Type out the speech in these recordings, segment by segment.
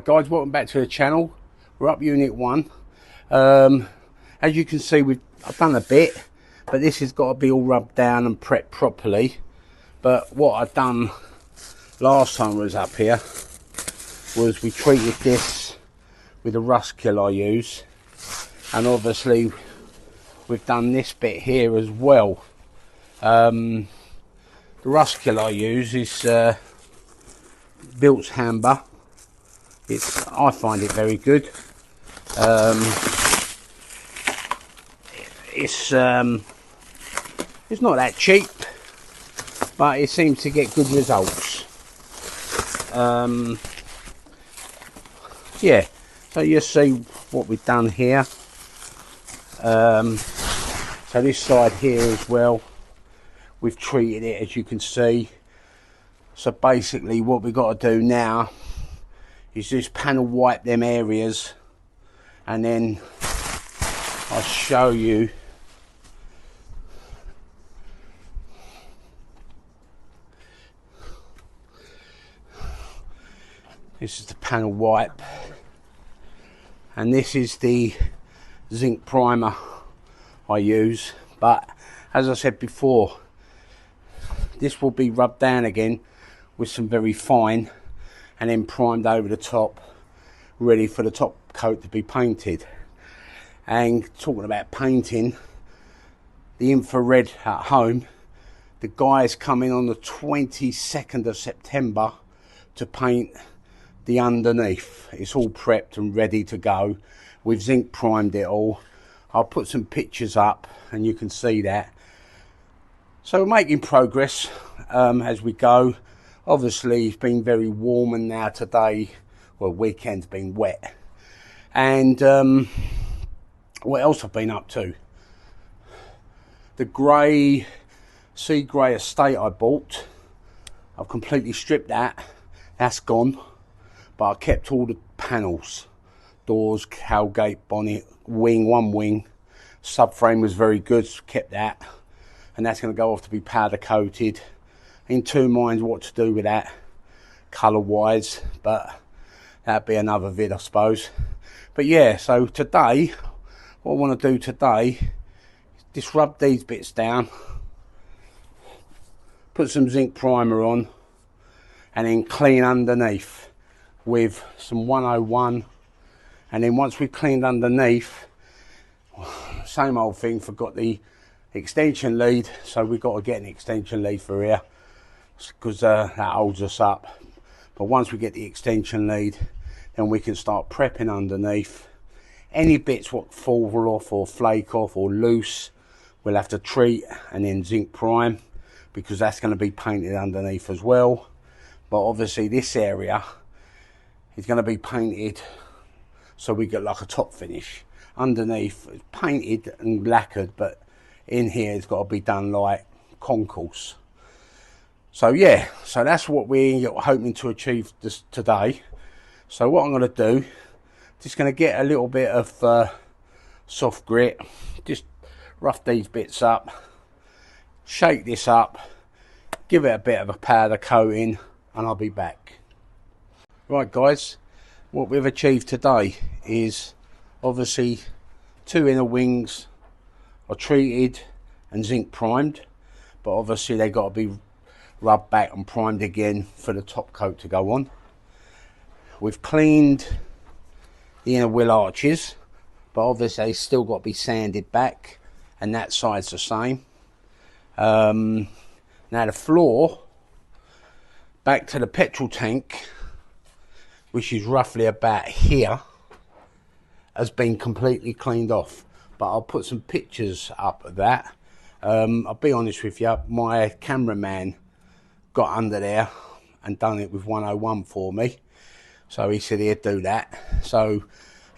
Right guys, welcome back to the channel. We're up unit 1. As you can see, I've done a bit, but this has got to be all rubbed down and prepped properly. But what I've done last time I was up here was we treated this with a rust kill I use, and obviously we've done this bit here as well. The rust kill I use is Built's Amber. I find it very good. It's not that cheap, but it seems to get good results. Yeah, so you see what we've done here. So this side here as well, we've treated it, as you can see. So basically what we've got to do now is just panel wipe them areas, and then I'll show you this is the panel wipe, and this is the zinc primer I use. But as I said before, this will be rubbed down again with some very fine, and then primed over the top, ready for the top coat to be painted. And talking about painting, the infrared at home, the guy's coming on the 22nd of September to paint the underneath. It's all prepped and ready to go. We've zinc primed it all. I'll put some pictures up and you can see that. So we're making progress as we go. Obviously it's been very warm, and now today, well, weekend's been wet. And what else I've been up to? The grey, sea grey estate I bought, I've completely stripped that. That's gone. But I kept all the panels, doors, tailgate, bonnet, wing, one wing. Subframe was very good, so kept that. And that's going to go off to be powder coated. In two minds what to do with that colour wise, but that'd be another vid, I suppose. But yeah, so today what I want to do today is just rub these bits down, put some zinc primer on, and then clean underneath with some 101. And then once we've cleaned underneath, same old thing, forgot the extension lead, so we've got to get an extension lead for here, because that holds us up. But once we get the extension lead, then we can start prepping underneath. Any bits what fall off or flake off or loose, we'll have to treat and then zinc prime, because that's going to be painted underneath as well. But obviously this area is going to be painted so we get like a top finish. Underneath it's painted and lacquered, but in here it's got to be done like concourse. So yeah, so that's what we're hoping to achieve today. So what I'm going to do, just going to get a little bit of soft grit, just rough these bits up, shake this up, give it a bit of a powder coating, and I'll be back. Right guys, what we've achieved today is obviously two inner wings are treated and zinc primed, but obviously they got to be rubbed back and primed again for the top coat to go on. We've cleaned the inner wheel arches, but obviously they still got to be sanded back, and that side's the same. Now the floor back to the petrol tank, which is roughly about here, has been completely cleaned off, but I'll put some pictures up of that. I'll be honest with you, my cameraman got under there and done it with 101 for me, so he said he'd do that, so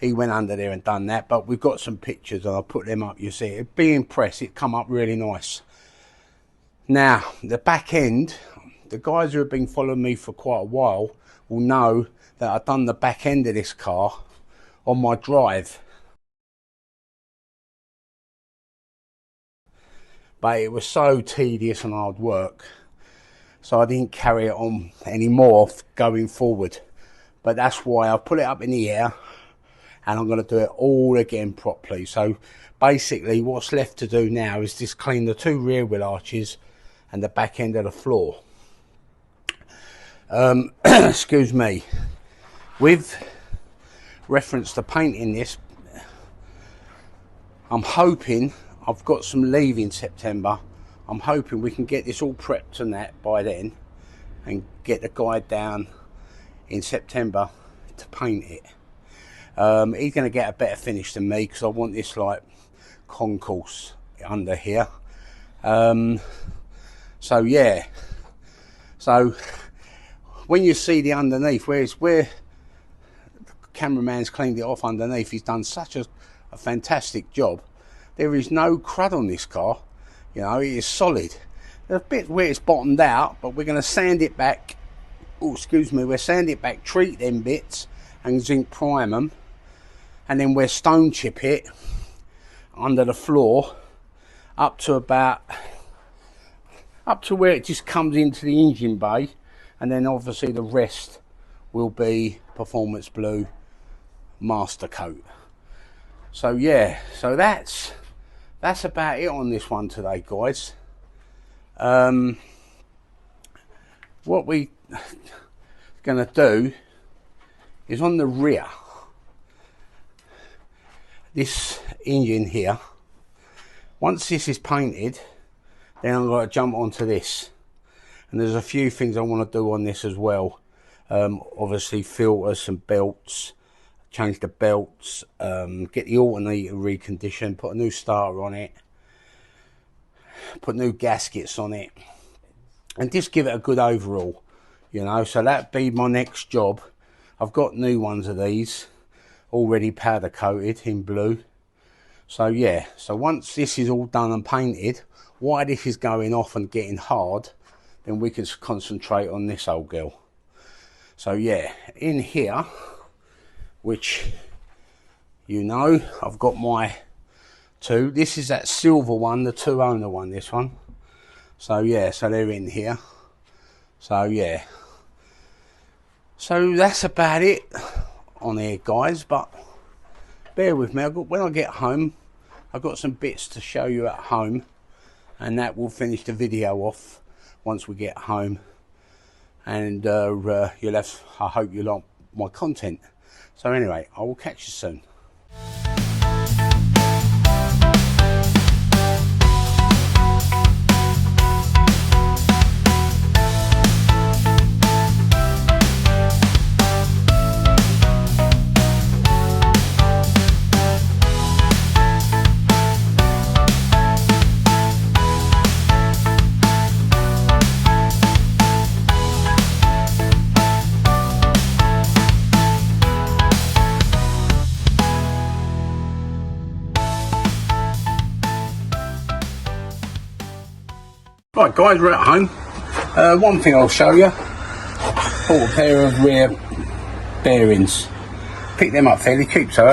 he went under there and done that. But we've got some pictures and I'll put them up. You see, it'd be impressed, it come up really nice. Now the back end, the guys who have been following me for quite a while will know that I've done the back end of this car on my drive, but it was so tedious and hard work, so I didn't carry it on anymore going forward. but that's why I've put it up in the air, and I'm going to do it all again properly. So basically what's left to do now is just clean the 2 rear wheel arches and the back end of the floor. Excuse me. With reference to painting this, I'm hoping, I've got some leave in September, I'm hoping we can get this all prepped and that by then, and get the guy down in September to paint it. He's going to get a better finish than me, because I want this like concourse under here. So yeah, so when you see the underneath, where the cameraman's cleaned it off underneath, he's done such a fantastic job. There is no crud on this car, you know, it is solid. There's a bit where it's bottomed out, but we're going to sand it back. Oh, excuse me, we'll sand it back, treat them bits and zinc prime them, and then we'll stone chip it under the floor up to where it just comes into the engine bay, and then obviously the rest will be performance blue master coat. So yeah, so that's about it on this one today, guys. What we gonna do is on the rear, this engine here, once this is painted, then I'm going to jump onto this, and there's a few things I want to do on this as well. Obviously filters, some belts, change the belts, get the alternator reconditioned, put a new starter on it, put new gaskets on it, and just give it a good overall, you know. So that'd be my next job. I've got new ones of these already powder coated in blue. So yeah, so once this is all done and painted, while this is going off and getting hard, then we can concentrate on this old girl. So yeah, in here, which you know, I've got my 2. This is that silver one, the 2-owner one, this one. So yeah, so they're in here. So yeah, so that's about it on here, guys, but bear with me. When I get home, I've got some bits to show you at home, and that will finish the video off once we get home, and you'll have, I hope you like my content. So anyway, I will catch you soon. Right guys, we're at home. One thing I'll show you, bought a pair of rear bearings. Picked them up fairly cheap, so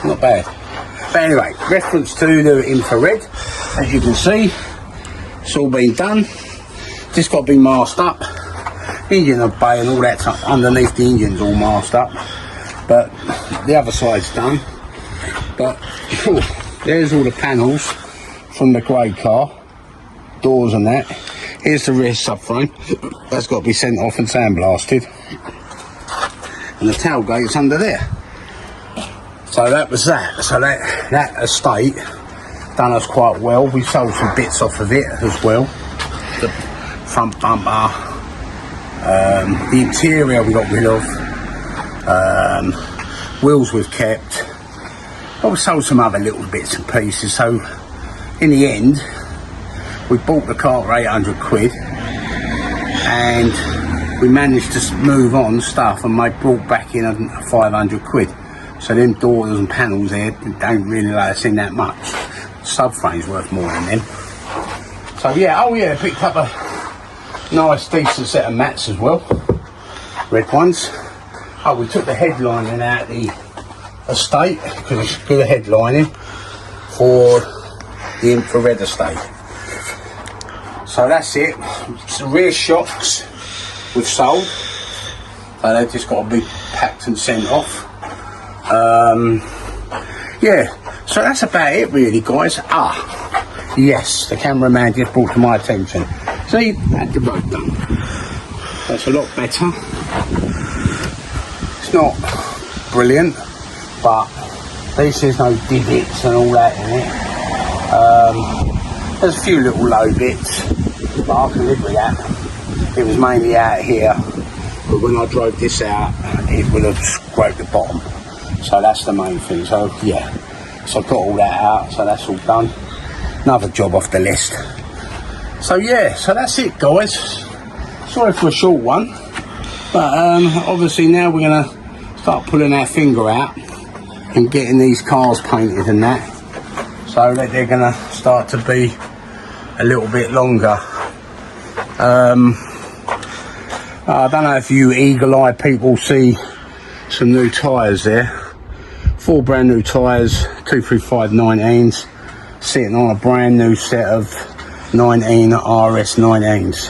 not bad. But anyway, reference to the infrared, as you can see, it's all been done. Just got to be masked up. Engine of bay and all that's up underneath the engine's all masked up. But the other side's done. But there's all the panels from the grey car. Doors and that. Here's the rear subframe. That's got to be sent off and sandblasted. And the tailgate's under there. So that was that. So that estate done us quite well. We sold some bits off of it as well. The front bumper, the interior we got rid of, wheels we've kept. But we sold some other little bits and pieces. So in the end, we bought the car for 800 quid, and we managed to move on stuff and brought back in 500 quid. So them doors and panels there don't really let us in that much. Subframe's worth more than them. So yeah, oh yeah, picked up a nice decent set of mats as well, red ones. Oh, we took the headlining out of the estate because it's good headlining for the infrared estate. So that's it. It's the rear shocks we've sold. So they've just got to be packed and sent off. Yeah, so that's about it really, guys. Yes, the cameraman just brought to my attention. See, that's the road done. That's a lot better. It's not brilliant, but at least there's no divots and all that in it. There's a few little low bits, but I can live with that. It was mainly out here, but when I drove this out, it would have scraped the bottom. So that's the main thing. So yeah, so I've got all that out, so that's all done. Another job off the list. So yeah, so that's it, guys. Sorry for a short one, but obviously now we're gonna start pulling our finger out and getting these cars painted and that, so that they're gonna start to be a little bit longer. I don't know if you eagle-eyed people see some new tyres there. 4 brand new tyres, 235 19s, sitting on a brand new set of 19 RS 19s.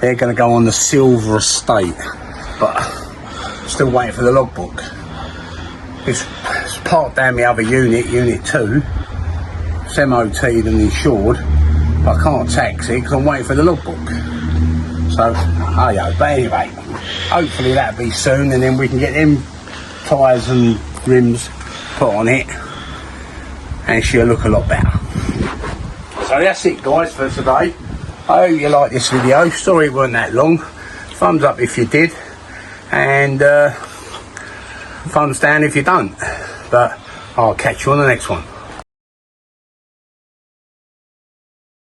They're going to go on the Silver Estate, but still waiting for the logbook. It's parked down the other unit, unit 2. It's MOT'd and insured, but I can't tax it because I'm waiting for the logbook. So, oh yeah, but anyway, hopefully that'll be soon, and then we can get them tyres and rims put on it, and she'll look a lot better. So that's it, guys, for today. I hope you like this video. Sorry it weren't that long. Thumbs up if you did, and thumbs down if you don't. But I'll catch you on the next one.